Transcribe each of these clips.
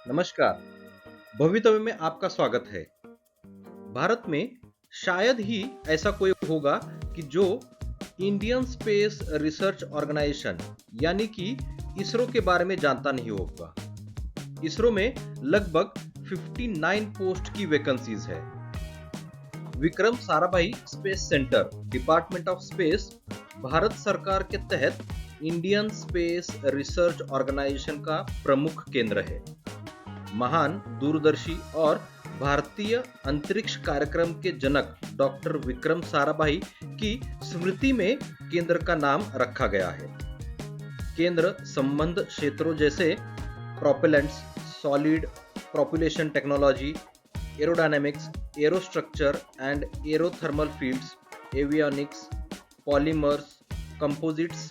नमस्कार। भवितव्य में आपका स्वागत है। भारत में शायद ही ऐसा कोई होगा कि जो इंडियन स्पेस रिसर्च ऑर्गेनाइजेशन यानी कि इसरो के बारे में जानता नहीं होगा। इसरो में लगभग 59 पोस्ट की वैकेंसीज है। Vikram Sarabhai space centre, department of space, Bharat सरकार के तहत इंडियन स्पेस रिसर्च ऑर्गेनाइजेशन का प्रमुख केंद्र है। महान दूरदर्शी और भारतीय अंतरिक्ष कार्यक्रम के जनक डॉक्टर विक्रम साराभाई की स्मृति में केंद्र का नाम रखा गया है। केंद्र संबंध क्षेत्रों जैसे propellants, solid propulsion technology, aerodynamics, aerostructure and aerothermal fields, avionics, polymers, composites,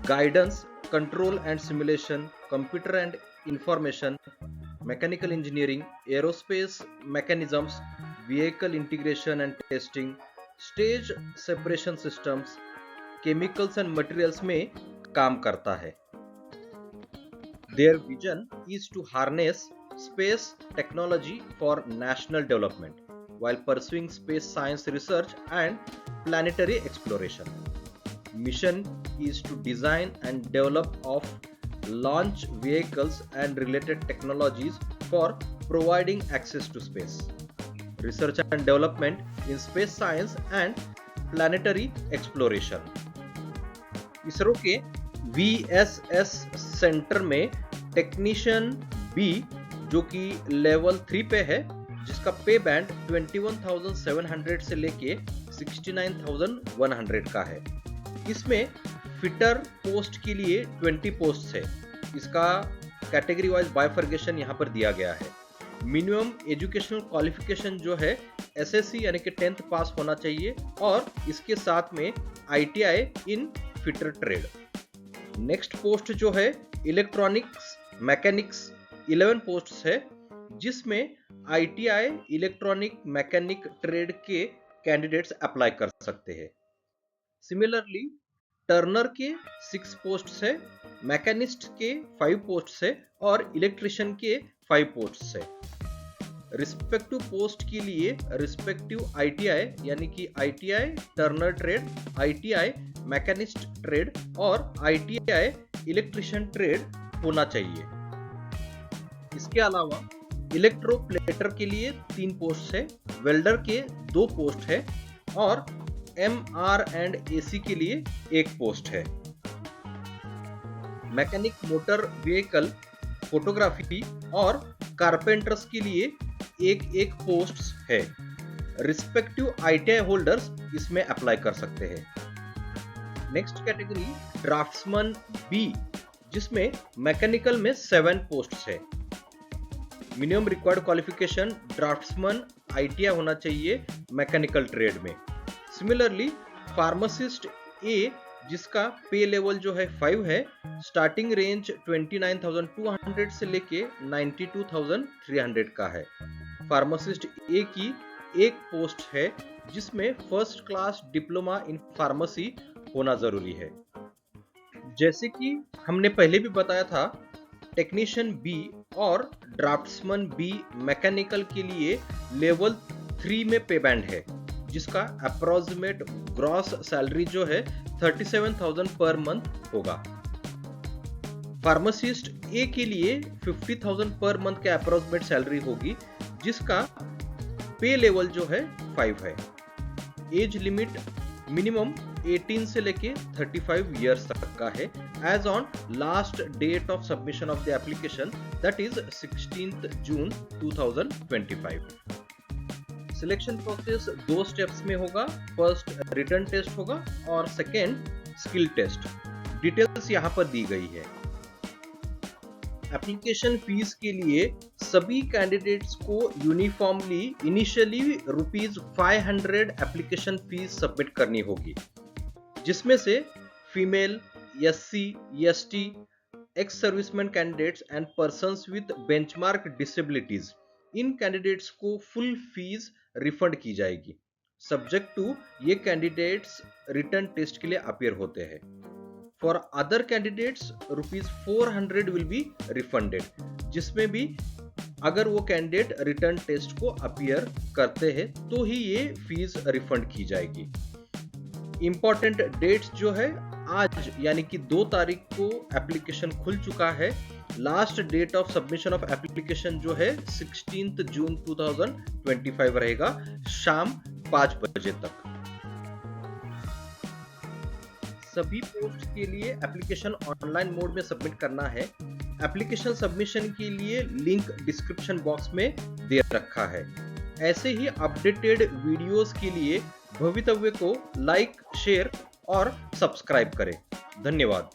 guidance, control and simulation, computer and information, mechanical engineering, aerospace mechanisms, vehicle integration and testing, stage separation systems, chemicals and materials में काम करता है। Their vision is to harness space technology for national development while pursuing space science research and planetary exploration. Mission is to design and develop of launch vehicles and related technologies for providing access to space, research and development in space science and planetary exploration. ISRO के VSS centre में technician B जो कि level 3 पे है, जिसका पे band 21,700 से लेके 69,100 का है। इसमें फिटर पोस्ट के लिए 20 पोस्ट है। इसका कैटेगरी वाइज बाइफर्गेशन यहाँ पर दिया गया है। मिनिमम एजुकेशनल क्वालिफिकेशन जो है एसएससी यानी कि 10th पास होना चाहिए और इसके साथ में आईटीआई इन फिटर ट्रेड। नेक्स्ट पोस्ट जो है इलेक्ट्रॉनिक्स मैकेनिक्स, 11 पोस्ट है, जिसमें आईटीआई इलेक्ट्रॉनिक मैकेनिक ट्रेड के कैंडिडेट्स अप्लाई कर सकते हैं। सिमिलरली टर्नर के 6 पोस्ट है, मैकेनिस्ट के 5 पोस्ट है और इलेक्ट्रिशियन के 5 पोस्ट है। रिस्पेक्टिव पोस्ट के लिए रिस्पेक्टिव आईटीआई यानी कि ITI Turner trade, ITI machinist trade और आईटीआई इलेक्ट्रिशियन ट्रेड होना चाहिए। इसके अलावा इलेक्ट्रोप्लेटर के लिए 3 पोस्ट है, वेल्डर के 2 पोस्ट है और MR एंड AC के लिए 1 पोस्ट है। मैकेनिक मोटर व्हीकल, फोटोग्राफी और कारपेंटर्स के लिए 1 पोस्ट है। रिस्पेक्टिव आईटीआई होल्डर्स इसमें अप्लाई कर सकते हैं। नेक्स्ट कैटेगरी ड्राफ्ट्समैन बी, जिसमें मैकेनिकल में 7 पोस्ट है। Minimum required qualification draughtsman ITI होना चाहिए मैकेनिकल ट्रेड में। सिमिलरली फार्मासिस्ट ए, जिसका पे लेवल जो है 5 है, स्टार्टिंग रेंज 29,200 से लेके 92,300 का है। फार्मासिस्ट ए की 1 पोस्ट है, जिसमें first class diploma in pharmacy होना जरूरी है। जैसे कि हमने पहले भी बताया था, टेक्नीशियन बी और ड्राफ्ट्समैन बी मैकेनिकल के लिए लेवल 3 में पे बैंड है, जिसका अप्रोक्सीमेट ग्रॉस सैलरी जो है 37,000 पर मंथ होगा। फार्मासिस्ट ए के लिए 50,000 पर मंथ के अप्रोक्सीमेट सैलरी होगी, जिसका पे लेवल जो है 5 है। एज लिमिट मिनिमम 18 से लेके 35 इयर्स तक का है age on last date of submission of the application, that is 16th June 2025। Selection process 2 steps में होगा। फर्स्ट रिटन टेस्ट होगा और सेकेंड स्किल टेस्ट। डिटेल्स यहाँ पर दी गई है। एप्लीकेशन फीस के लिए सभी कैंडिडेट्स को uniformly initially ₹500 application fees submit करनी होगी, जिसमें से female, SC, ST, ex serviceman candidates and persons with benchmark disabilities, in candidates को फुल फीस रिफंड की जाएगी, सब्जेक्ट टू ये कैंडिडेट्स रिटर्न टेस्ट के लिए अपीयर होते हैं। For other candidates ₹400 will be refunded, जिसमें भी अगर वो कैंडिडेट रिटर्न टेस्ट को अपीयर करते हैं तो ही ये फीस रिफंड की जाएगी। इंपॉर्टेंट डेट्स जो है, आज यानी कि 2 तारीख को एप्लीकेशन खुल चुका है। Last date of submission of application जो है 16 जून 2025 रहेगा, शाम 5 बजे तक। सभी पोस्ट के लिए एप्लीकेशन ऑनलाइन मोड में सबमिट करना है। एप्लीकेशन सबमिशन के लिए लिंक डिस्क्रिप्शन बॉक्स में दे रखा है। ऐसे ही अपडेटेड वीडियोस के लिए भवितव्य को लाइक, शेयर और सब्सक्राइब करें। धन्यवाद।